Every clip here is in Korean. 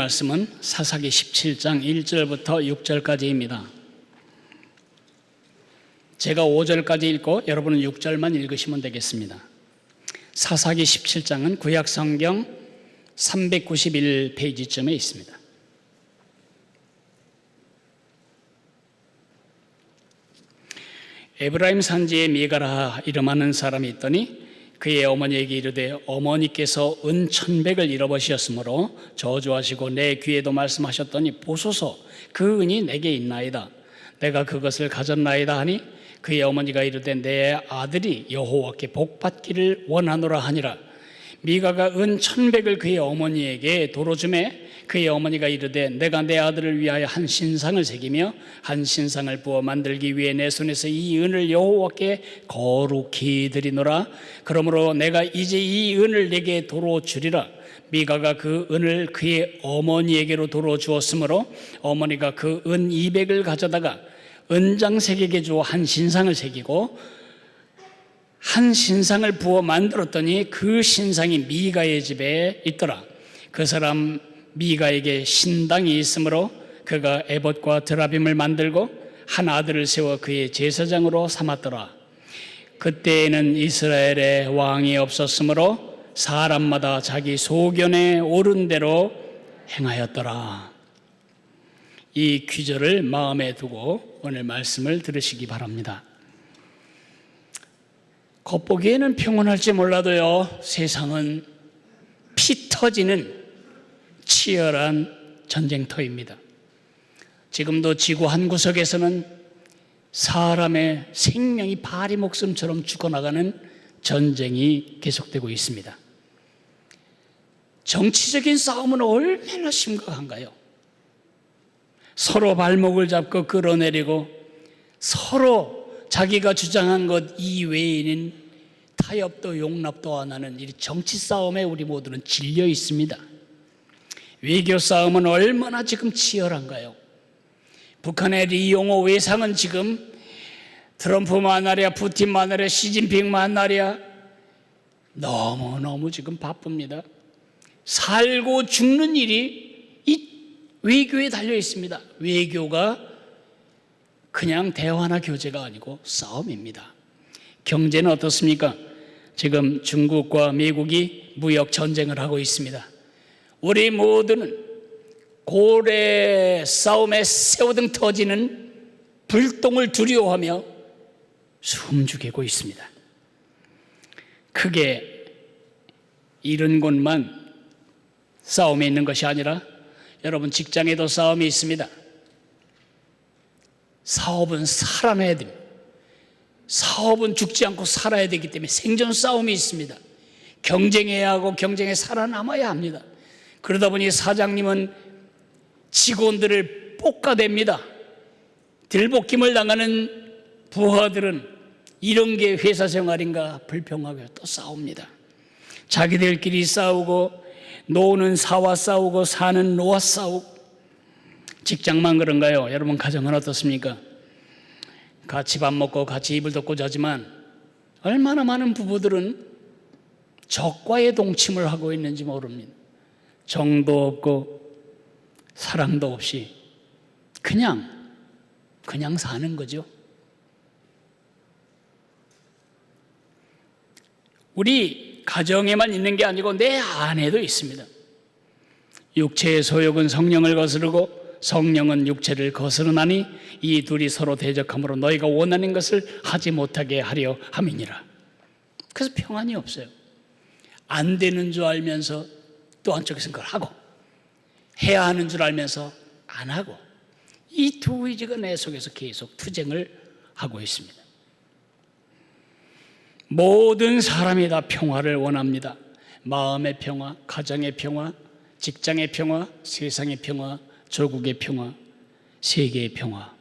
말씀은 사사기 17장 1절부터 6절까지입니다. 제가 5절까지 읽고 여러분은 6절만 읽으시면 되겠습니다. 사사기 17장은 구약성경 391페이지쯤에 있습니다. 에브라임 산지에 미가라 이름하는 사람이 있더니 그의 어머니에게 이르되 어머니께서 은 1,100을 잃어버리셨으므로 저주하시고 내 귀에도 말씀하셨더니 보소서 그 은이 내게 있나이다. 내가 그것을 가졌나이다 하니 그의 어머니가 이르되 내 아들이 여호와께 복받기를 원하노라 하니라. 미가가 은 1,100을 그의 어머니에게 도로 주매 그의 어머니가 이르되 내가 내 아들을 위하여 한 신상을 새기며 한 신상을 부어 만들기 위해 내 손에서 이 은을 여호와께 거룩히 드리노라. 그러므로 내가 이제 이 은을 내게 도로 주리라. 미가가 그 은을 그의 어머니에게로 도로 주었으므로 어머니가 그 은 200을 가져다가 은장색에게 주어 한 신상을 새기고 한 신상을 부어 만들었더니 그 신상이 미가의 집에 있더라. 그 사람 미가에게 신당이 있으므로 그가 에봇과 드라빔을 만들고 한 아들을 세워 그의 제사장으로 삼았더라. 그때에는 이스라엘에 왕이 없었으므로 사람마다 자기 소견에 옳은 대로 행하였더라. 이 귀절을 마음에 두고 오늘 말씀을 들으시기 바랍니다. 겉보기에는 평온할지 몰라도요, 세상은 피 터지는 치열한 전쟁터입니다. 지금도 지구 한 구석에서는 사람의 생명이 파리 목숨처럼 죽어나가는 전쟁이 계속되고 있습니다. 정치적인 싸움은 얼마나 심각한가요? 서로 발목을 잡고 끌어내리고 서로 자기가 주장한 것 이외에는 타협도 용납도 안 하는 이 정치 싸움에 우리 모두는 질려 있습니다. 외교 싸움은 얼마나 지금 치열한가요? 북한의 리용호 외상은 지금 트럼프만 하랴 푸틴만 하랴 시진핑만 하랴 너무너무 지금 바쁩니다. 살고 죽는 일이 이 외교에 달려 있습니다. 외교가 그냥 대화나 교제가 아니고 싸움입니다. 경제는 어떻습니까? 지금 중국과 미국이 무역 전쟁을 하고 있습니다. 우리 모두는 고래 싸움에 새우등 터지는 불똥을 두려워하며 숨죽이고 있습니다. 크게 이런 곳만 싸움이 있는 것이 아니라 여러분 직장에도 싸움이 있습니다. 사업은 살아내야 됩니다. 사업은 죽지 않고 살아야 되기 때문에 생존 싸움이 있습니다. 경쟁해야 하고 경쟁에 살아남아야 합니다. 그러다 보니 사장님은 직원들을 볶아댑니다. 들볶임을 당하는 부하들은 이런 게 회사 생활인가 불평하고 또 싸웁니다. 자기들끼리 싸우고 노는 사와 싸우고 사는 노와 싸우고. 직장만 그런가요? 여러분 가정은 어떻습니까? 같이 밥 먹고 같이 이불 덮고 자지만 얼마나 많은 부부들은 적과의 동침을 하고 있는지 모릅니다. 정도 없고 사랑도 없이 그냥 사는 거죠. 우리 가정에만 있는 게 아니고 내 안에도 있습니다. 육체의 소욕은 성령을 거스르고 성령은 육체를 거스르나니 이 둘이 서로 대적함으로 너희가 원하는 것을 하지 못하게 하려 함이니라. 그래서 평안이 없어요. 안 되는 줄 알면서 또 한쪽에서는 그걸 하고 해야 하는 줄 알면서 안 하고 이 두 의지가 내 속에서 계속 투쟁을 하고 있습니다. 모든 사람이 다 평화를 원합니다. 마음의 평화, 가정의 평화, 직장의 평화, 세상의 평화, 조국의 평화, 세계의 평화.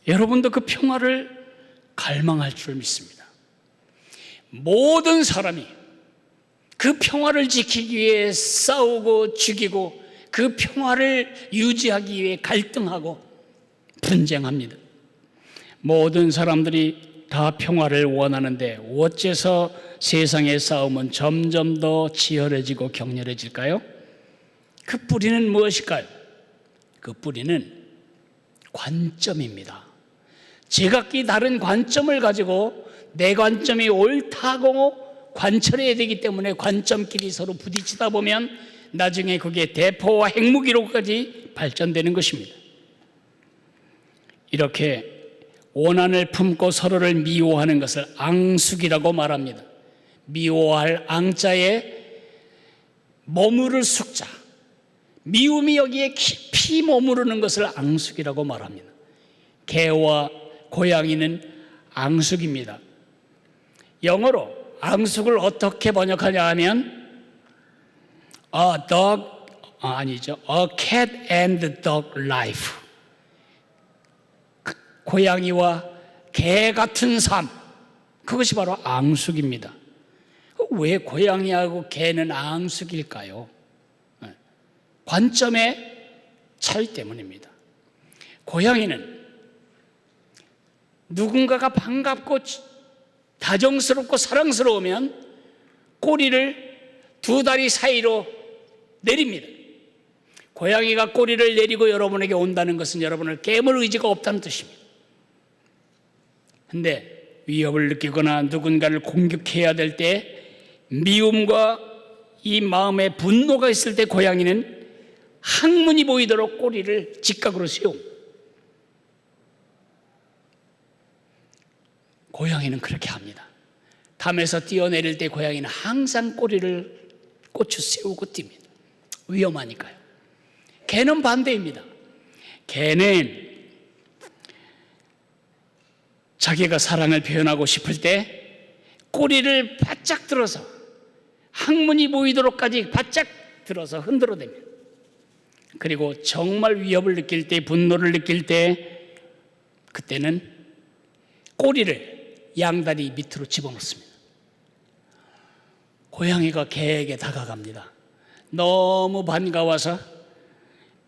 여러분도 그 평화를 갈망할 줄 믿습니다. 모든 사람이 그 평화를 지키기 위해 싸우고 죽이고 그 평화를 유지하기 위해 갈등하고 분쟁합니다. 모든 사람들이 다 평화를 원하는데 어째서 세상의 싸움은 점점 더 치열해지고 격렬해질까요? 그 뿌리는 무엇일까요? 그 뿌리는 관점입니다. 제각기 다른 관점을 가지고 내 관점이 옳다고 관철해야 되기 때문에 관점끼리 서로 부딪히다 보면 나중에 그게 대포와 핵무기로까지 발전되는 것입니다. 이렇게 원한을 품고 서로를 미워하는 것을 앙숙이라고 말합니다. 미워할 앙자에 머무를 숙자, 미움이 여기에 깊이 머무르는 것을 앙숙이라고 말합니다. 개와 고양이는 앙숙입니다. 영어로 앙숙을 어떻게 번역하냐 하면 a cat and dog life. 고양이와 개 같은 삶, 그것이 바로 앙숙입니다. 왜 고양이하고 개는 앙숙일까요? 관점의 차이 때문입니다. 고양이는 누군가가 반갑고 다정스럽고 사랑스러우면 꼬리를 두 다리 사이로 내립니다. 고양이가 꼬리를 내리고 여러분에게 온다는 것은 여러분을 깨물 의지가 없다는 뜻입니다. 그런데 위협을 느끼거나 누군가를 공격해야 될 때 미움과 이 마음의 분노가 있을 때 고양이는 항문이 보이도록 꼬리를 직각으로 세웁니다. 고양이는 그렇게 합니다. 담에서 뛰어내릴 때 고양이는 항상 꼬리를 꽂혀 세우고 뜁니다. 위험하니까요. 개는 반대입니다. 개는 자기가 사랑을 표현하고 싶을 때 꼬리를 바짝 들어서 항문이 보이도록까지 바짝 들어서 흔들어댑니다. 그리고 정말 위협을 느낄 때, 분노를 느낄 때 그때는 꼬리를 양다리 밑으로 집어넣습니다. 고양이가 개에게 다가갑니다. 너무 반가워서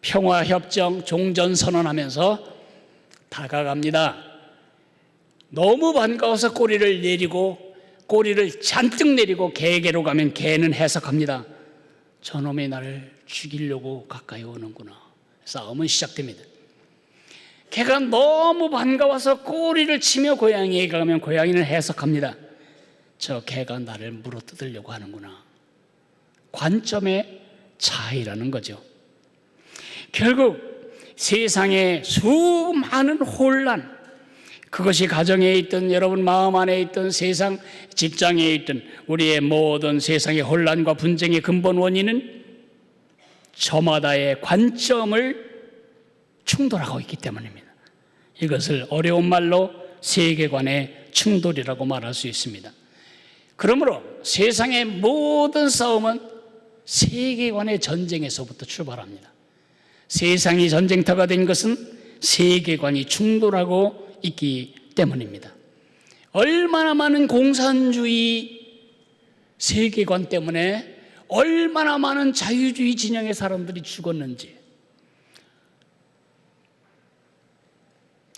평화협정, 종전선언하면서 다가갑니다. 너무 반가워서 꼬리를 내리고 꼬리를 잔뜩 내리고 개에게로 가면 개는 해석합니다. 저놈이 나를 죽이려고 가까이 오는구나. 싸움은 시작됩니다. 개가 너무 반가워서 꼬리를 치며 고양이에게 가면 고양이는 해석합니다. 저 개가 나를 물어뜯으려고 하는구나. 관점의 차이라는 거죠. 결국 세상의 수많은 혼란, 그것이 가정에 있든 여러분 마음 안에 있든 세상 직장에 있든 우리의 모든 세상의 혼란과 분쟁의 근본 원인은 저마다의 관점을 충돌하고 있기 때문입니다. 이것을 어려운 말로 세계관의 충돌이라고 말할 수 있습니다. 그러므로 세상의 모든 싸움은 세계관의 전쟁에서부터 출발합니다. 세상이 전쟁터가 된 것은 세계관이 충돌하고 있기 때문입니다. 얼마나 많은 공산주의 세계관 때문에 얼마나 많은 자유주의 진영의 사람들이 죽었는지.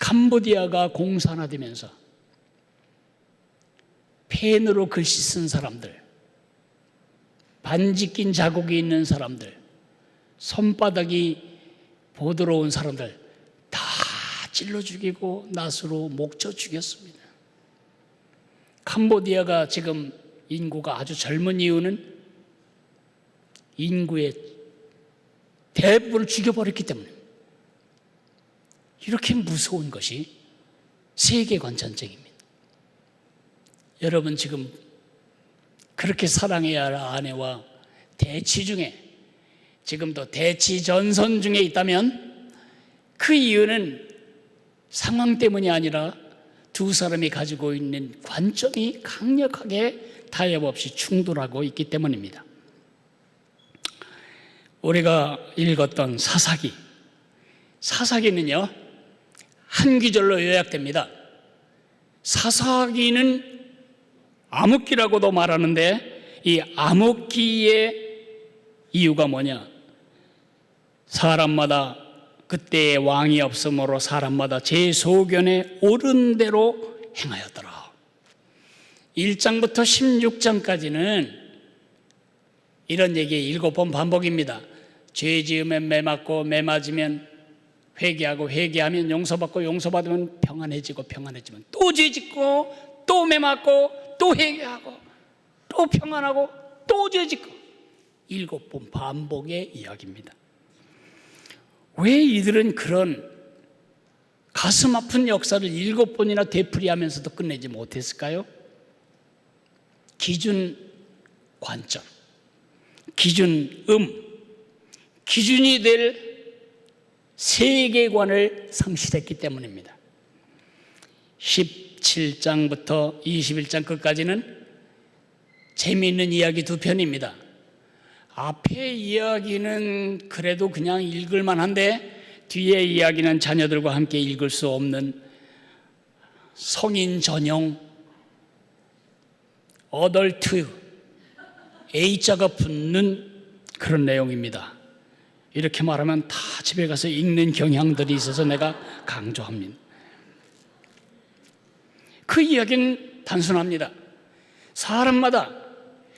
캄보디아가 공산화되면서 펜으로 글씨 쓴 사람들, 반지 낀 자국이 있는 사람들, 손바닥이 보드러운 사람들 다 찔러 죽이고 낫으로 목쳐 죽였습니다. 캄보디아가 지금 인구가 아주 젊은 이유는 인구의 대부분을 죽여버렸기 때문입니다. 이렇게 무서운 것이 세계관 전쟁입니다. 여러분 지금 그렇게 사랑해야 할 아내와 대치 중에, 지금도 대치 전선 중에 있다면 그 이유는 상황 때문이 아니라 두 사람이 가지고 있는 관점이 강력하게 타협 없이 충돌하고 있기 때문입니다. 우리가 읽었던 사사기는요 한 구절로 요약됩니다. 사사기는 암흑기라고도 말하는데 이 암흑기의 이유가 뭐냐? 사람마다 그때의 왕이 없으므로 사람마다 제 소견에 옳은 대로 행하였더라. 1장부터 16장까지는 이런 얘기 7번 반복입니다. 죄 지으면 매 맞고 매 맞으면 회개하고 회개하면 용서받고 용서받으면 평안해지고 평안해지면 또 죄 짓고 또 매 맞고 또 회개하고 또 평안하고 또 죄 짓고 7번 반복의 이야기입니다. 왜 이들은 그런 가슴 아픈 역사를 7번이나 되풀이하면서도 끝내지 못했을까요? 기준 관점, 기준 기준이 될 세계관을 상실했기 때문입니다. 17장부터 21장 끝까지는 재미있는 이야기 2편입니다. 앞에 이야기는 그래도 그냥 읽을만 한데 뒤에 이야기는 자녀들과 함께 읽을 수 없는 성인 전용 어덜트 A자가 붙는 그런 내용입니다. 이렇게 말하면 다 집에 가서 읽는 경향들이 있어서 내가 강조합니다. 그 이야기는 단순합니다. 사람마다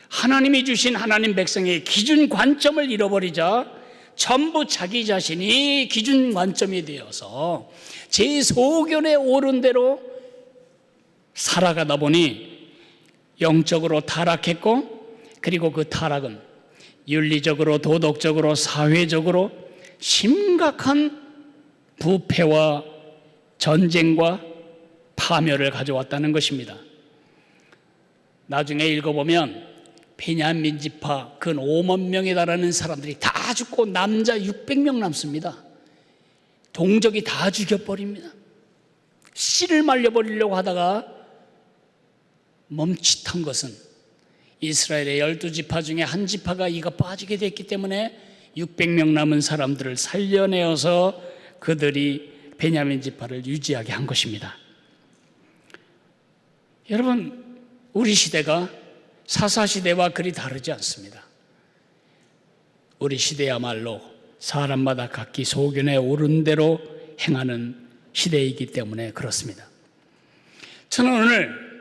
하나님이 주신 하나님 백성의 기준 관점을 잃어버리자 전부 자기 자신이 기준 관점이 되어서 제 소견에 옳은 대로 살아가다 보니 영적으로 타락했고, 그리고 그 타락은 윤리적으로, 도덕적으로, 사회적으로 심각한 부패와 전쟁과 파멸을 가져왔다는 것입니다. 나중에 읽어보면 베냐민 지파 근 5만 명에 달하는 사람들이 다 죽고 남자 600명 남습니다. 동족이 다 죽여버립니다. 씨를 말려버리려고 하다가 멈칫한 것은 이스라엘의 12지파 중에 한 지파가 이가 빠지게 됐기 때문에 600명 남은 사람들을 살려내어서 그들이 베냐민 지파를 유지하게 한 것입니다. 여러분, 우리 시대가 사사시대와 그리 다르지 않습니다. 우리 시대야말로 사람마다 각기 소견에 옳은 대로 행하는 시대이기 때문에 그렇습니다. 저는 오늘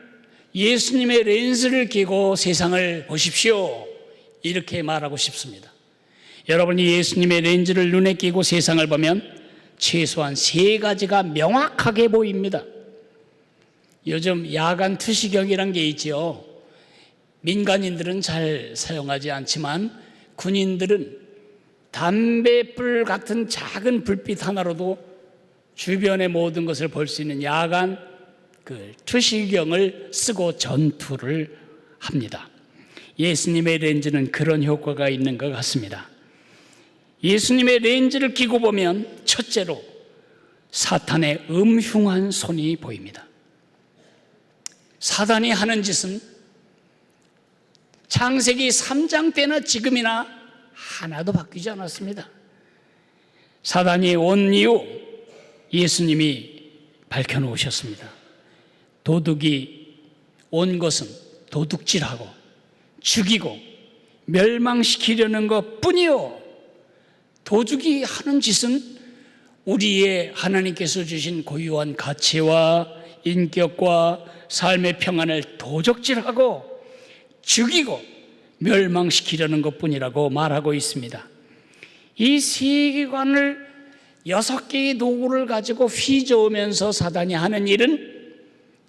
예수님의 렌즈를 끼고 세상을 보십시오, 이렇게 말하고 싶습니다. 여러분이 예수님의 렌즈를 눈에 끼고 세상을 보면 최소한 3가지가 명확하게 보입니다. 요즘 야간 투시경이란 게 있죠. 민간인들은 잘 사용하지 않지만 군인들은 담배불 같은 작은 불빛 하나로도 주변의 모든 것을 볼 수 있는 야간 투시경을 쓰고 전투를 합니다. 예수님의 렌즈는 그런 효과가 있는 것 같습니다. 예수님의 렌즈를 끼고 보면 첫째로 사탄의 음흉한 손이 보입니다. 사단이 하는 짓은 창세기 3장 때나 지금이나 하나도 바뀌지 않았습니다. 사단이 온 이유 예수님이 밝혀놓으셨습니다. 도둑이 온 것은 도둑질하고 죽이고 멸망시키려는 것 뿐이요, 도둑이 하는 짓은 우리의 하나님께서 주신 고유한 가치와 인격과 삶의 평안을 도적질하고 죽이고 멸망시키려는 것뿐이라고 말하고 있습니다. 이 세계관을 6개의 도구를 가지고 휘저으면서 사단이 하는 일은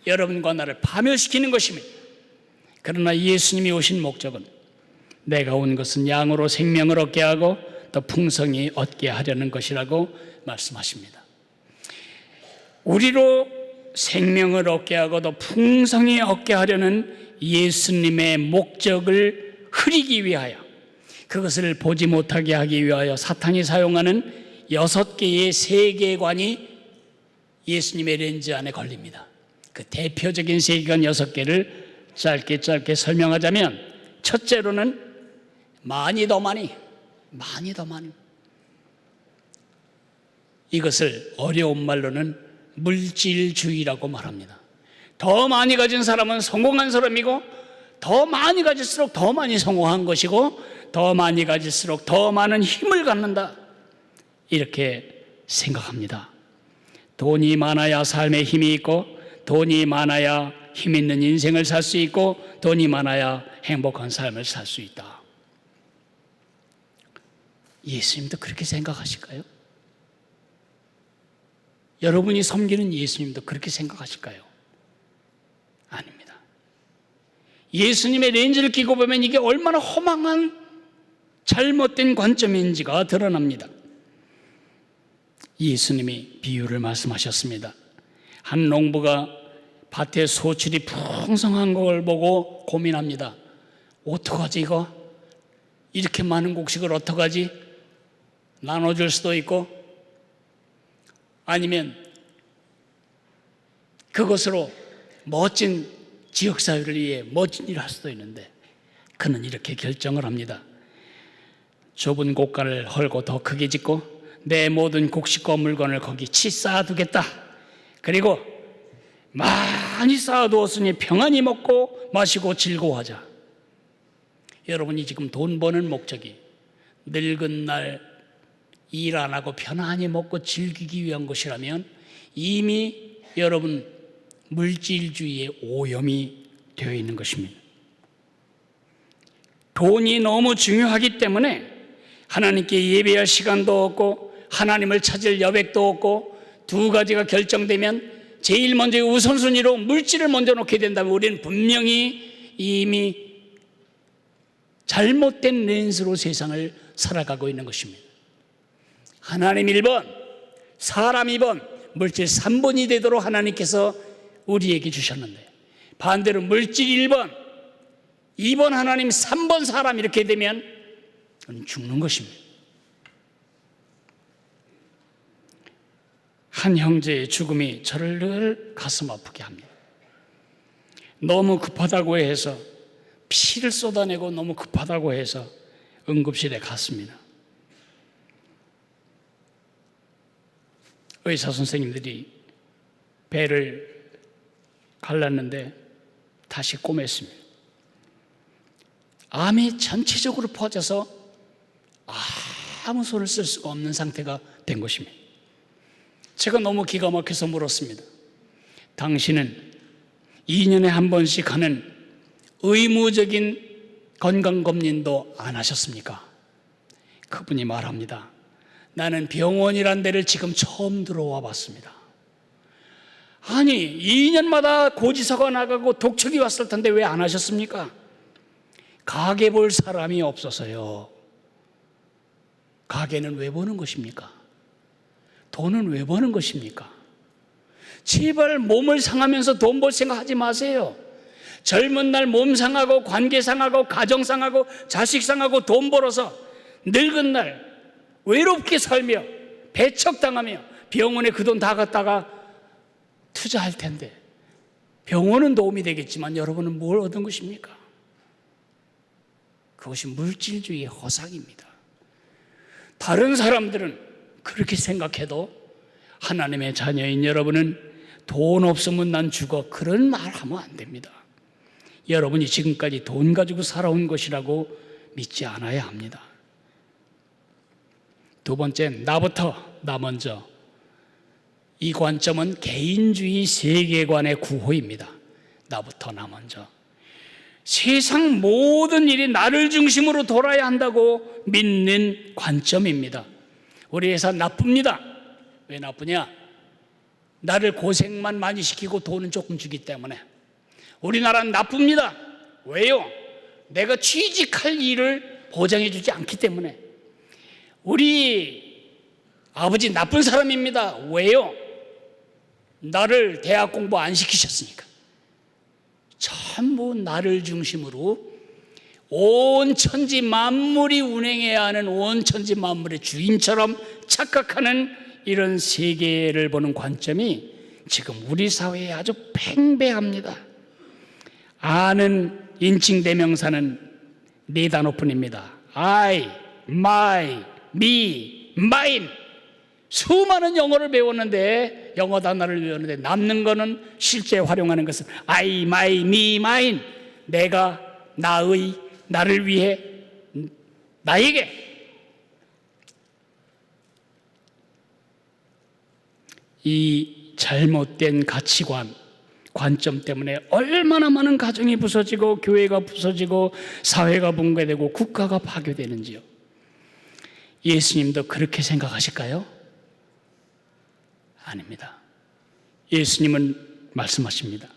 여러분과 나를 파멸시키는 것입니다. 그러나 예수님이 오신 목적은 내가 온 것은 양으로 생명을 얻게 하고 더 풍성히 얻게 하려는 것이라고 말씀하십니다. 우리로 생명을 얻게 하고 더 풍성히 얻게 하려는 예수님의 목적을 흐리기 위하여, 그것을 보지 못하게 하기 위하여 사탄이 사용하는 6개의 세계관이 예수님의 렌즈 안에 걸립니다. 그 대표적인 세계관 6개를 짧게 설명하자면, 첫째로는 많이 더 많이. 이것을 어려운 말로는 물질주의라고 말합니다. 더 많이 가진 사람은 성공한 사람이고, 더 많이 가질수록 더 많이 성공한 것이고, 더 많이 가질수록 더 많은 힘을 갖는다, 이렇게 생각합니다. 돈이 많아야 삶에 힘이 있고, 돈이 많아야 힘 있는 인생을 살 수 있고, 돈이 많아야 행복한 삶을 살 수 있다. 예수님도 그렇게 생각하실까요? 여러분이 섬기는 예수님도 그렇게 생각하실까요? 아닙니다. 예수님의 렌즈를 끼고 보면 이게 얼마나 허망한 잘못된 관점인지가 드러납니다. 예수님이 비유를 말씀하셨습니다. 한 농부가 밭에 소출이 풍성한 걸 보고 고민합니다. 어떡하지 이거? 이렇게 많은 곡식을 어떡하지? 나눠줄 수도 있고 아니면 그것으로 멋진 지역사회를 위해 멋진 일을 할 수도 있는데 그는 이렇게 결정을 합니다. 좁은 곳간을 헐고 더 크게 짓고 내 모든 곡식과 물건을 거기 쌓아두겠다. 그리고 많이 쌓아두었으니 평안히 먹고 마시고 즐거워하자. 여러분이 지금 돈 버는 목적이 늙은 날 일 안 하고 편안히 먹고 즐기기 위한 것이라면 이미 여러분 물질주의에 오염이 되어 있는 것입니다. 돈이 너무 중요하기 때문에 하나님께 예배할 시간도 없고 하나님을 찾을 여백도 없고 두 가지가 결정되면 제일 먼저 우선순위로 물질을 먼저 놓게 된다면 우리는 분명히 이미 잘못된 렌즈로 세상을 살아가고 있는 것입니다. 하나님 1번, 사람 2번, 물질 3번이 되도록 하나님께서 우리에게 주셨는데 반대로 물질 1번, 2번 하나님, 3번 사람 이렇게 되면 죽는 것입니다. 한 형제의 죽음이 저를 늘 가슴 아프게 합니다. 너무 급하다고 해서 피를 쏟아내고 너무 급하다고 해서 응급실에 갔습니다. 의사 선생님들이 배를 갈랐는데 다시 꼬맸습니다. 암이 전체적으로 퍼져서 아무 손을 쓸 수가 없는 상태가 된 것입니다. 제가 너무 기가 막혀서 물었습니다. 당신은 2년에 한 번씩 하는 의무적인 건강검진도 안 하셨습니까? 그분이 말합니다. 나는 병원이란 데를 지금 처음 들어와 봤습니다. 아니 2년마다 고지서가 나가고 독촉이 왔을 텐데 왜 안 하셨습니까? 가게 볼 사람이 없어서요. 가게는 왜 보는 것입니까? 돈은 왜 버는 것입니까? 제발 몸을 상하면서 돈 벌 생각하지 마세요. 젊은 날 몸 상하고 관계 상하고 가정 상하고 자식 상하고 돈 벌어서 늙은 날 외롭게 살며 배척당하며 병원에 그 돈 다 갖다가 투자할 텐데 병원은 도움이 되겠지만 여러분은 뭘 얻은 것입니까? 그것이 물질주의의 허상입니다. 다른 사람들은 그렇게 생각해도 하나님의 자녀인 여러분은 돈 없으면 난 죽어 그런 말 하면 안 됩니다. 여러분이 지금까지 돈 가지고 살아온 것이라고 믿지 않아야 합니다. 두 번째, 나부터 나 먼저. 이 관점은 개인주의 세계관의 구호입니다. 나부터 나 먼저. 세상 모든 일이 나를 중심으로 돌아야 한다고 믿는 관점입니다. 우리 회사 나쁩니다. 왜 나쁘냐? 나를 고생만 많이 시키고 돈은 조금 주기 때문에. 우리나라는 나쁩니다. 왜요? 내가 취직할 일을 보장해 주지 않기 때문에. 우리 아버지 나쁜 사람입니다. 왜요? 나를 대학 공부 안 시키셨으니까. 전부 나를 중심으로 온 천지 만물이 운행해야 하는 온 천지 만물의 주인처럼 착각하는 이런 세계를 보는 관점이 지금 우리 사회에 아주 팽배합니다. 아는 인칭 대명사는 네 단어뿐입니다. I, my, me, mine. 수많은 영어를 배웠는데 영어 단어를 배웠는데 남는 거는 실제 활용하는 것은 I, my, me, mine. 내가, 나의, 나를 위해, 나에게. 이 잘못된 가치관, 관점 때문에 얼마나 많은 가정이 부서지고 교회가 부서지고 사회가 붕괴되고 국가가 파괴되는지요. 예수님도 그렇게 생각하실까요? 아닙니다. 예수님은 말씀하십니다.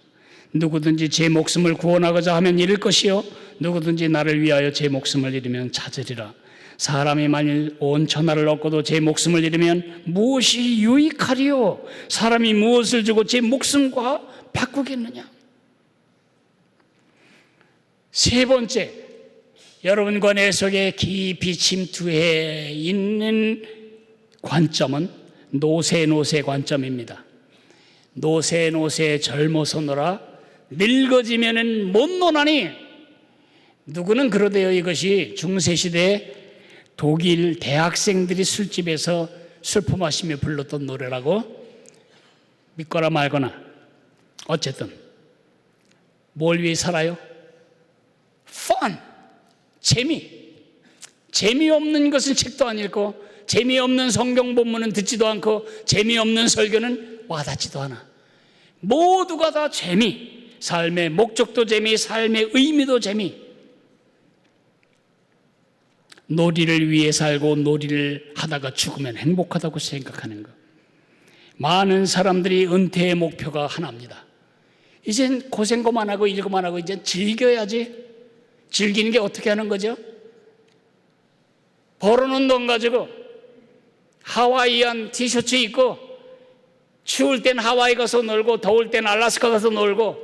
누구든지 제 목숨을 구원하고자 하면 잃을 것이요 누구든지 나를 위하여 제 목숨을 잃으면 찾으리라. 사람이 만일 온 천하를 얻고도 제 목숨을 잃으면 무엇이 유익하리요? 사람이 무엇을 주고 제 목숨과 바꾸겠느냐? 세 번째, 여러분과 내 속에 깊이 침투해 있는 관점은 노세 관점입니다. 노세 젊어서 놀아 늙어지면은 못 노나니. 누구는 그러대요. 이것이 중세시대에 독일 대학생들이 술집에서 술포 마시며 불렀던 노래라고. 믿거나 말거나 어쨌든 뭘 위해 살아요? fun, 재미없는 것은 책도 안 읽고 재미없는 성경 본문은 듣지도 않고 재미없는 설교는 와닿지도 않아. 모두가 다 재미, 삶의 목적도 재미, 삶의 의미도 재미. 놀이를 위해 살고 놀이를 하다가 죽으면 행복하다고 생각하는 것. 많은 사람들이 은퇴의 목표가 하나입니다. 이젠 고생 그만하고 일 그만하고 이제 즐겨야지. 즐기는 게 어떻게 하는 거죠? 벌어놓은 돈 가지고 하와이안 티셔츠 입고 추울 땐 하와이 가서 놀고 더울 땐 알래스카 가서 놀고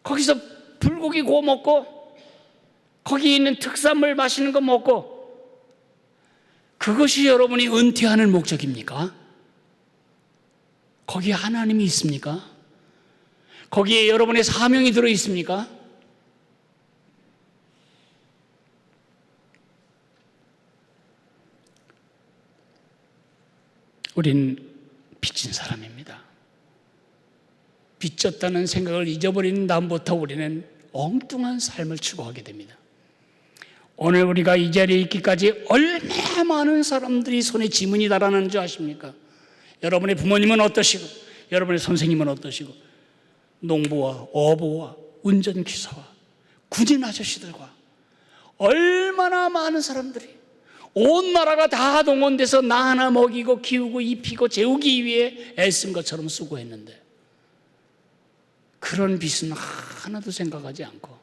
거기서 불고기 구워 먹고 거기 있는 특산물 맛있는 거 먹고, 그것이 여러분이 은퇴하는 목적입니까? 거기에 하나님이 있습니까? 거기에 여러분의 사명이 들어 있습니까? 우린 빚진 사람입니다. 빚졌다는 생각을 잊어버리는 다음부터 우리는 엉뚱한 삶을 추구하게 됩니다. 오늘 우리가 이 자리에 있기까지 얼마나 많은 사람들이 손에 지문이 달아나는 줄 아십니까? 여러분의 부모님은 어떠시고, 여러분의 선생님은 어떠시고, 농부와 어부와 운전기사와 군인 아저씨들과 얼마나 많은 사람들이 온 나라가 다 동원돼서 나 하나 먹이고 키우고 입히고 재우기 위해 애쓴 것처럼 수고했는데, 그런 빚은 하나도 생각하지 않고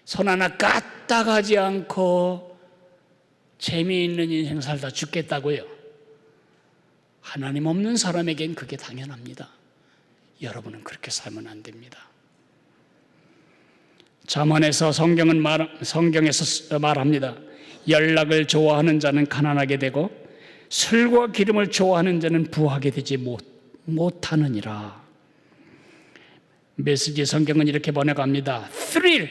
손 하나 까딱하지 않고 재미있는 인생 살다 죽겠다고요? 하나님 없는 사람에겐 그게 당연합니다. 여러분은 그렇게 살면 안 됩니다. 잠언에서 성경에서 말합니다. 연락을 좋아하는 자는 가난하게 되고 술과 기름을 좋아하는 자는 부하게 되지 못하느니라. 메시지 성경은 이렇게 번역합니다. thrill,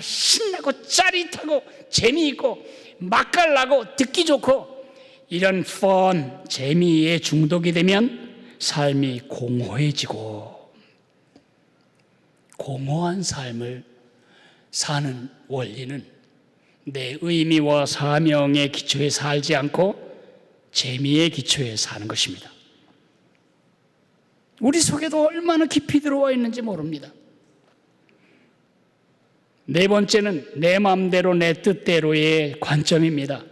신나고 짜릿하고 재미있고 맛깔나고 듣기 좋고, 이런 fun, 재미에 중독이 되면 삶이 공허해지고, 공허한 삶을 사는 원리는 내 의미와 사명의 기초에 살지 않고 재미의 기초에 사는 것입니다. 우리 속에도 얼마나 깊이 들어와 있는지 모릅니다. 네 번째는 내 마음대로 내 뜻대로의 관점입니다.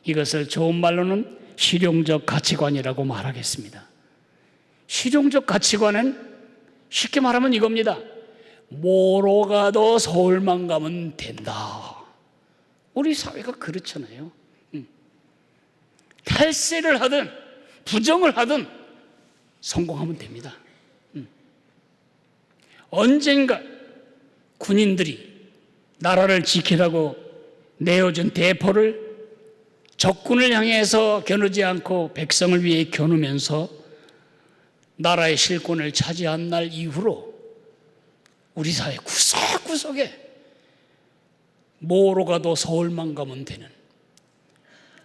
이것을 좋은 말로는 실용적 가치관이라고 말하겠습니다. 실용적 가치관은 쉽게 말하면 이겁니다. 뭐로 가도 서울만 가면 된다. 우리 사회가 그렇잖아요. 탈세를 하든 부정을 하든 성공하면 됩니다. 언젠가 군인들이 나라를 지키라고 내어준 대포를 적군을 향해서 겨누지 않고 백성을 위해 겨누면서 나라의 실권을 차지한 날 이후로 우리 사회 구석구석에 뭐로 가도 서울만 가면 되는,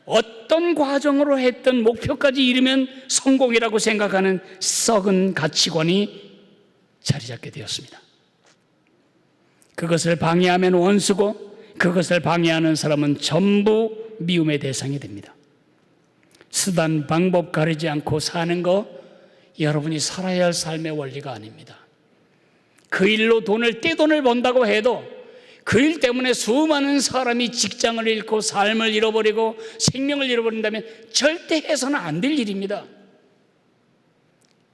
어떤 과정으로 했던 목표까지 이르면 성공이라고 생각하는 썩은 가치관이 자리 잡게 되었습니다. 그것을 방해하면 원수고, 그것을 방해하는 사람은 전부 미움의 대상이 됩니다. 수단, 방법 가리지 않고 사는 거, 여러분이 살아야 할 삶의 원리가 아닙니다. 그 일로 떼돈을 번다고 해도 그 일 때문에 수많은 사람이 직장을 잃고 삶을 잃어버리고 생명을 잃어버린다면 절대 해서는 안 될 일입니다.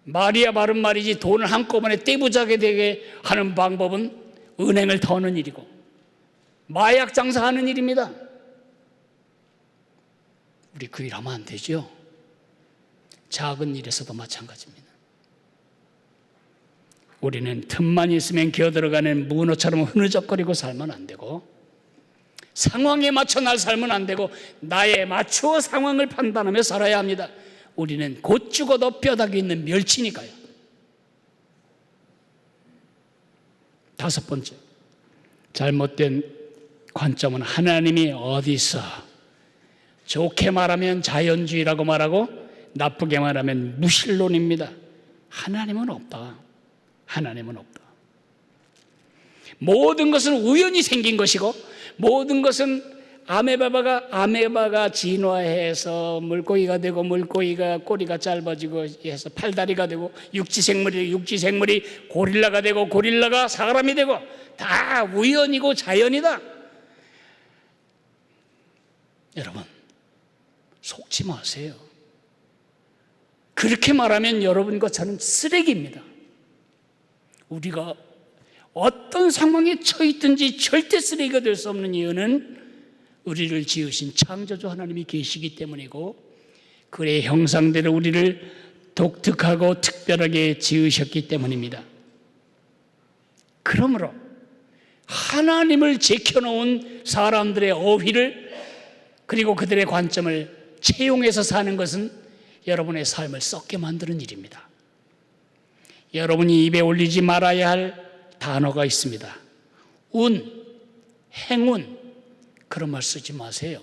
말이야 바른 말이지, 돈을 한꺼번에 떼부자게 되게 하는 방법은 은행을 터는 일이고 마약 장사하는 일입니다. 우리 그 일 하면 안 되죠. 작은 일에서도 마찬가지입니다. 우리는 틈만 있으면 기어들어가는 문어처럼 흐느적거리고 살면 안 되고, 상황에 맞춰 날 살면 안 되고, 나에 맞추어 상황을 판단하며 살아야 합니다. 우리는 곧 죽어도 뼈다귀 있는 멸치니까요. 다섯 번째, 잘못된 관점은 하나님이 어디 있어? 좋게 말하면 자연주의라고 말하고 나쁘게 말하면 무신론입니다. 하나님은 없다. 하나님은 없다. 모든 것은 우연히 생긴 것이고, 모든 것은 아메바가 진화해서 물고기가 되고, 물고기가 꼬리가 짧아지고 해서 팔다리가 되고, 육지생물이 고릴라가 되고, 고릴라가 사람이 되고, 다 우연이고 자연이다. 여러분, 속지 마세요. 그렇게 말하면 여러분과 저는 쓰레기입니다. 우리가 어떤 상황에 처했든지 절대 쓰레기가 될 수 없는 이유는 우리를 지으신 창조주 하나님이 계시기 때문이고, 그의 형상대로 우리를 독특하고 특별하게 지으셨기 때문입니다. 그러므로 하나님을 제껴놓은 사람들의 어휘를, 그리고 그들의 관점을 채용해서 사는 것은 여러분의 삶을 썩게 만드는 일입니다. 여러분이 입에 올리지 말아야 할 단어가 있습니다. 운, 행운, 그런 말 쓰지 마세요.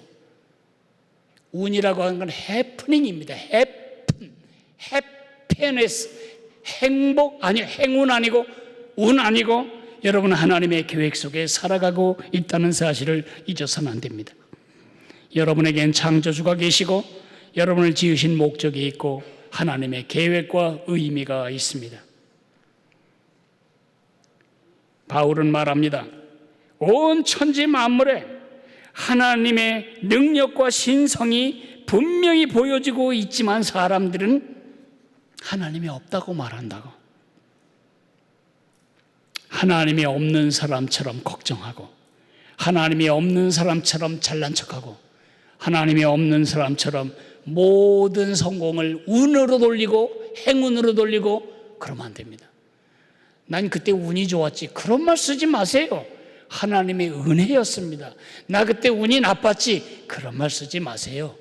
운이라고 하는 건 해프닝입니다. 해피니스, 행복 아니, 행운 아니고 운 아니고, 여러분은 하나님의 계획 속에 살아가고 있다는 사실을 잊어서는 안 됩니다. 여러분에겐 창조주가 계시고 여러분을 지으신 목적이 있고 하나님의 계획과 의미가 있습니다. 바울은 말합니다. 온 천지 만물에 하나님의 능력과 신성이 분명히 보여지고 있지만 사람들은 하나님이 없다고 말한다고. 하나님이 없는 사람처럼 걱정하고, 하나님이 없는 사람처럼 잘난 척하고, 하나님이 없는 사람처럼 모든 성공을 운으로 돌리고 행운으로 돌리고 그러면 안 됩니다. 난 그때 운이 좋았지, 그런 말 쓰지 마세요. 하나님의 은혜였습니다. 나 그때 운이 나빴지, 그런 말 쓰지 마세요.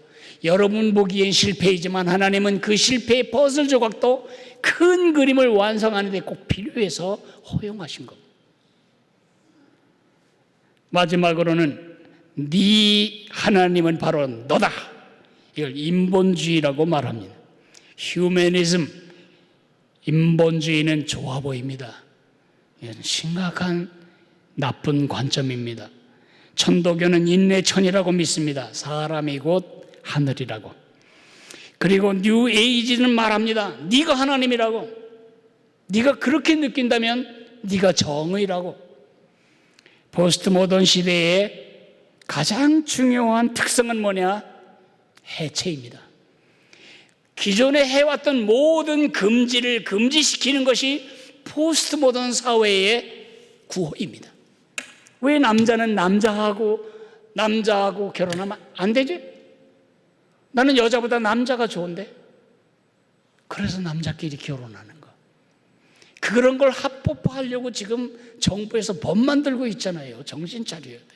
여러분 보기엔 실패이지만 하나님은 그 실패의 퍼즐 조각도 큰 그림을 완성하는 데 꼭 필요해서 허용하신 겁니다. 마지막으로는 네 하나님은 바로 너다. 이걸 인본주의라고 말합니다. 휴머니즘, 인본주의는 좋아 보입니다. 이건 심각한 나쁜 관점입니다. 천도교는 인내천이라고 믿습니다. 사람이 곧 하늘이라고. 그리고 뉴 에이지는 말합니다. 네가 하나님이라고. 네가 그렇게 느낀다면 네가 정의라고. 포스트 모던 시대의 가장 중요한 특성은 뭐냐? 해체입니다. 기존에 해왔던 모든 금지를 금지시키는 것이 포스트 모던 사회의 구호입니다. 왜 남자는 남자하고 결혼하면 안 되지? 나는 여자보다 남자가 좋은데? 그래서 남자끼리 결혼하는 거. 그런 걸 합법화하려고 지금 정부에서 법 만들고 있잖아요. 정신 차려야 돼요.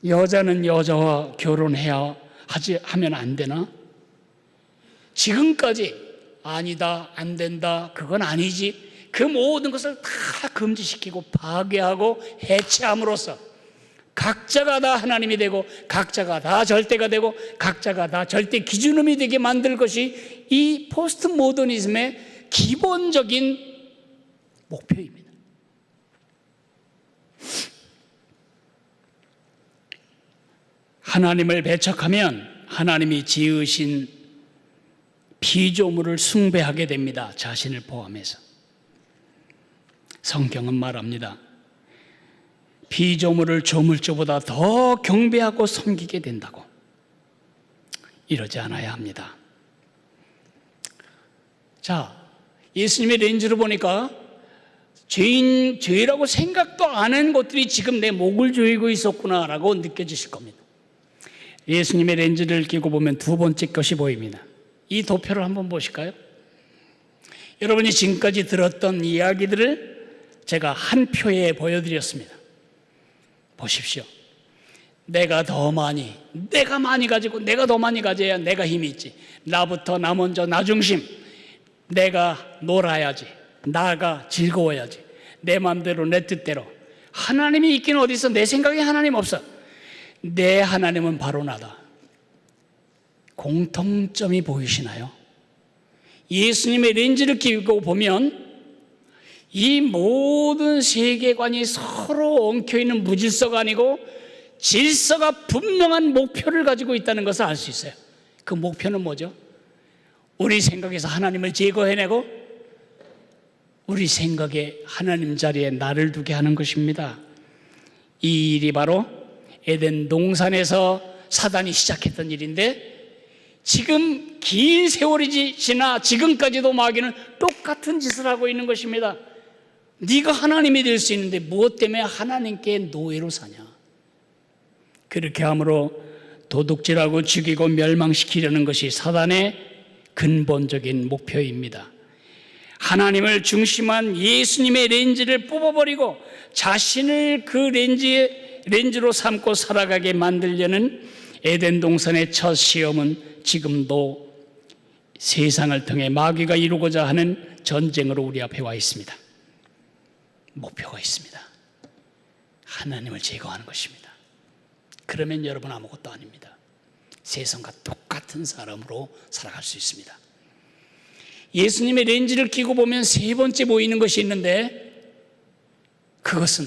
여자는 여자와 결혼해야 하면 안 되나? 지금까지 아니다, 안 된다, 그건 아니지, 그 모든 것을 다 금지시키고 파괴하고 해체함으로써 각자가 다 하나님이 되고 각자가 다 절대가 되고 각자가 다 절대 기준음이 되게 만들 것이 이 포스트 모더니즘의 기본적인 목표입니다. 하나님을 배척하면 하나님이 지으신 피조물을 숭배하게 됩니다. 자신을 포함해서. 성경은 말합니다. 피조물을 조물주보다 더 경배하고 섬기게 된다고. 이러지 않아야 합니다. 자, 예수님의 렌즈로 보니까 죄라고 생각도 안 한 것들이 지금 내 목을 조이고 있었구나라고 느껴지실 겁니다. 예수님의 렌즈를 끼고 보면 두 번째 것이 보입니다. 이 도표를 한번 보실까요? 여러분이 지금까지 들었던 이야기들을 제가 한 표에 보여드렸습니다. 보십시오. 내가 많이 가지고 내가 더 많이 가져야 내가 힘이 있지. 나부터, 나 먼저, 나 중심. 내가 놀아야지. 나가 즐거워야지. 내 마음대로, 내 뜻대로. 하나님이 있긴 어디 있어? 내 생각에 하나님 없어. 내 하나님은 바로 나다. 공통점이 보이시나요? 예수님의 렌즈를 끼고 보면 이 모든 세계관이 서로 엉켜있는 무질서가 아니고 질서가 분명한 목표를 가지고 있다는 것을 알 수 있어요. 그 목표는 뭐죠? 우리 생각에서 하나님을 제거해내고 우리 생각에 하나님 자리에 나를 두게 하는 것입니다. 이 일이 바로 에덴 동산에서 사단이 시작했던 일인데 지금 긴 세월이 지나 지금까지도 마귀는 똑같은 짓을 하고 있는 것입니다. 네가 하나님이 될 수 있는데 무엇 때문에 하나님께 노예로 사냐? 그렇게 함으로 도둑질하고 죽이고 멸망시키려는 것이 사단의 근본적인 목표입니다. 하나님을 중심한 예수님의 렌즈를 뽑아버리고 자신을 그 렌즈로 삼고 살아가게 만들려는 에덴 동산의 첫 시험은 지금도 세상을 통해 마귀가 이루고자 하는 전쟁으로 우리 앞에 와 있습니다. 목표가 있습니다. 하나님을 제거하는 것입니다. 그러면 여러분 아무것도 아닙니다. 세상과 똑같은 사람으로 살아갈 수 있습니다. 예수님의 렌즈를 끼고 보면 세 번째 보이는 것이 있는데 그것은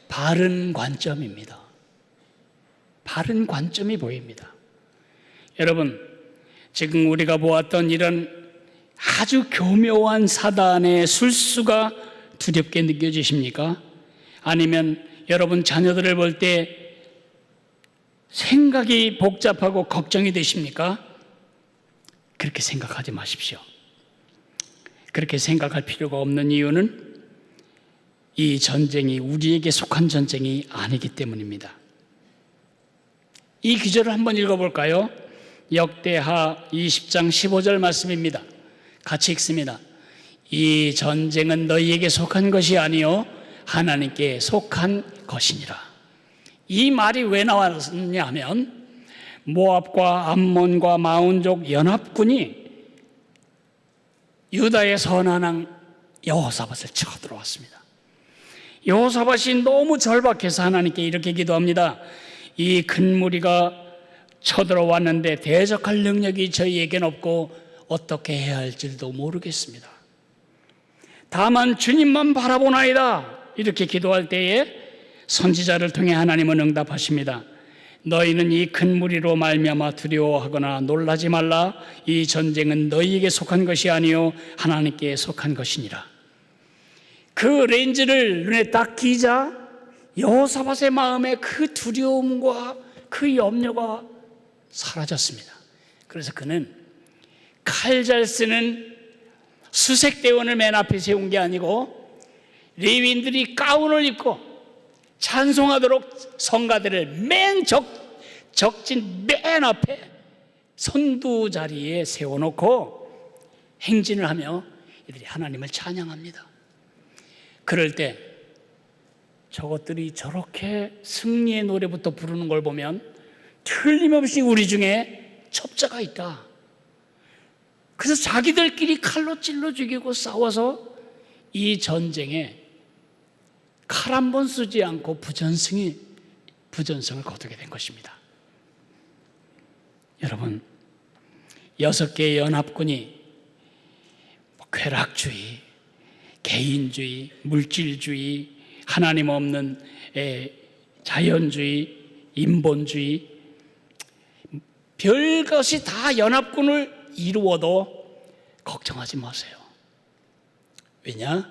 바른 관점입니다. 바른 관점이 보입니다. 여러분, 지금 우리가 보았던 이런 아주 교묘한 사단의 술수가 두렵게 느껴지십니까? 아니면 여러분 자녀들을 볼 때 생각이 복잡하고 걱정이 되십니까? 그렇게 생각하지 마십시오. 그렇게 생각할 필요가 없는 이유는 이 전쟁이 우리에게 속한 전쟁이 아니기 때문입니다. 이 구절을 한번 읽어볼까요? 역대하 20장 15절 말씀입니다. 같이 읽습니다. 이 전쟁은 너희에게 속한 것이 아니요 하나님께 속한 것이니라. 이 말이 왜 나왔냐 하면 모압과 암몬과 마온족 연합군이 유다의 선한 왕 여호사밧을 쳐들어왔습니다. 여호사밧이 너무 절박해서 하나님께 이렇게 기도합니다. 이 큰 무리가 쳐들어왔는데 대적할 능력이 저희에겐 없고 어떻게 해야 할지도 모르겠습니다. 다만 주님만 바라보나이다. 이렇게 기도할 때에 선지자를 통해 하나님은 응답하십니다. 너희는 이 큰 무리로 말미암아 두려워하거나 놀라지 말라. 이 전쟁은 너희에게 속한 것이 아니요 하나님께 속한 것이니라. 그 렌즈를 눈에 딱 끼자 여호사밧의 마음에 그 두려움과 그 염려가 사라졌습니다. 그래서 그는 칼 잘 쓰는 수색대원을 맨 앞에 세운 게 아니고 레위인들이 가운을 입고 찬송하도록 성가대를 적진 맨 앞에 선두 자리에 세워놓고 행진을 하며 이들이 하나님을 찬양합니다. 그럴 때 저것들이 저렇게 승리의 노래부터 부르는 걸 보면 틀림없이 우리 중에 첩자가 있다. 그래서 자기들끼리 칼로 찔러 죽이고 싸워서 이 전쟁에 칼 한 번 쓰지 않고 부전승을 거두게 된 것입니다. 여러분, 6개의 연합군이 쾌락주의, 개인주의, 물질주의, 하나님 없는 자연주의, 인본주의, 별것이 다 연합군을 이루어도 걱정하지 마세요. 왜냐?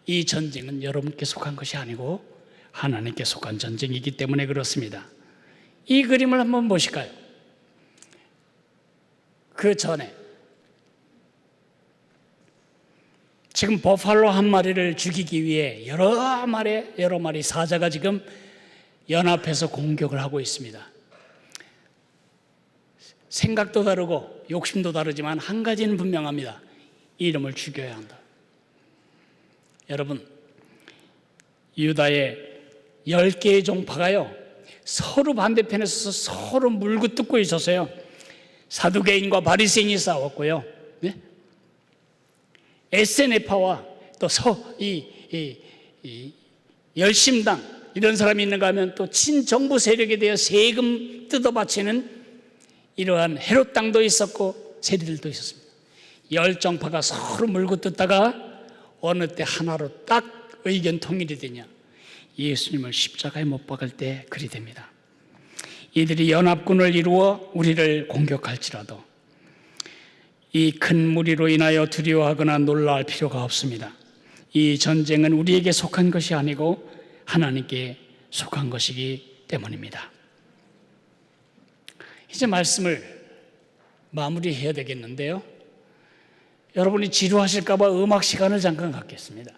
이 전쟁은 여러분께 속한 것이 아니고 하나님께 속한 전쟁이기 때문에 그렇습니다. 이 그림을 한번 보실까요? 그 전에 지금 버팔로 한 마리를 죽이기 위해 여러 마리 사자가 지금 연합해서 공격을 하고 있습니다. 생각도 다르고 욕심도 다르지만 한 가지는 분명합니다. 이름을 죽여야 한다. 여러분, 유다의 10개의 종파가요, 서로 반대편에서 서로 물고 뜯고 있었어요. 사두개인과 바리새인이 싸웠고요, 네? 에세네파와 또 열심당 이런 사람이 있는가 하면 또 친정부 세력에 대해 세금 뜯어바치는 이러한 헤롯 당도 있었고 세리들도 있었습니다. 10정파가 서로 물고 뜯다가 어느 때 하나로 딱 의견 통일이 되냐, 예수님을 십자가에 못 박을 때 그리 됩니다. 이들이 연합군을 이루어 우리를 공격할지라도 이 큰 무리로 인하여 두려워하거나 놀라할 필요가 없습니다. 이 전쟁은 우리에게 속한 것이 아니고 하나님께 속한 것이기 때문입니다. 이제 말씀을 마무리해야 되겠는데요, 여러분이 지루하실까 봐 음악 시간을 잠깐 갖겠습니다.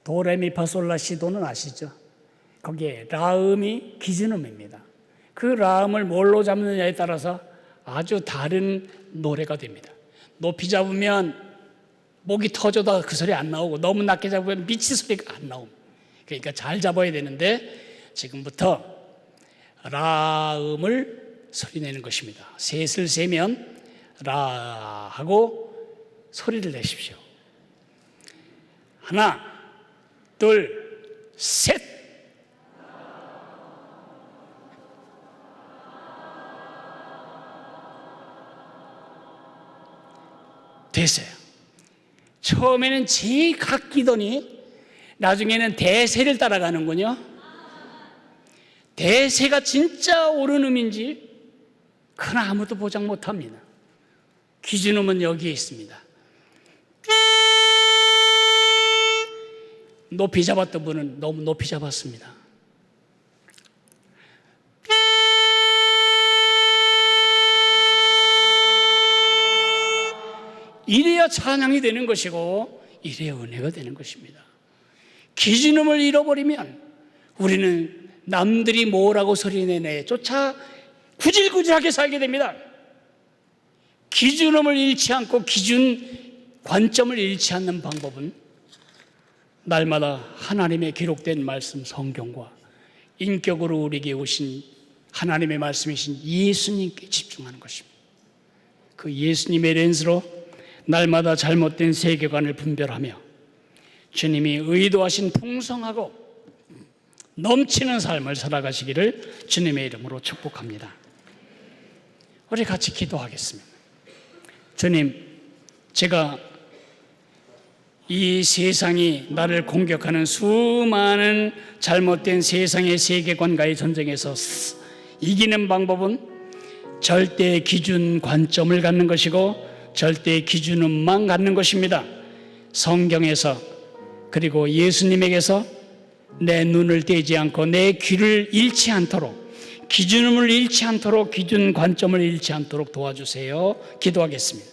도레미파솔라시도는 아시죠? 거기에 라음이 기준음입니다. 그 라음을 뭘로 잡느냐에 따라서 아주 다른 노래가 됩니다. 높이 잡으면 목이 터져도 그 소리 안 나오고, 너무 낮게 잡으면 미치 소리가 안 나옵니다. 그러니까 잘 잡아야 되는데 지금부터 라음을 소리내는 것입니다. 셋을 세면 라 하고 소리를 내십시오. 하나, 둘, 셋. 됐어요. 처음에는 제일 각기더니 나중에는 대세를 따라가는군요. 대세가 진짜 옳은 음인지 그건 아무도 보장 못합니다. 기준음은 여기에 있습니다. 높이 잡았던 분은 너무 높이 잡았습니다. 이래야 찬양이 되는 것이고 이래야 은혜가 되는 것입니다. 기준음을 잃어버리면 우리는 남들이 뭐라고 소리내네 쫓아 구질구질하게 살게 됩니다. 기준음을 잃지 않고 기준 관점을 잃지 않는 방법은 날마다 하나님의 기록된 말씀 성경과 인격으로 우리에게 오신 하나님의 말씀이신 예수님께 집중하는 것입니다. 그 예수님의 렌즈로 날마다 잘못된 세계관을 분별하며 주님이 의도하신 풍성하고 넘치는 삶을 살아가시기를 주님의 이름으로 축복합니다. 우리 같이 기도하겠습니다. 주님, 제가 이 세상이 나를 공격하는 수많은 잘못된 세상의 세계관과의 전쟁에서 이기는 방법은 절대 기준 관점을 갖는 것이고 절대 기준음만 갖는 것입니다. 성경에서 그리고 예수님에게서 내 눈을 떼지 않고 내 귀를 잃지 않도록, 기준음을 잃지 않도록, 기준 관점을 잃지 않도록 도와주세요. 기도하겠습니다.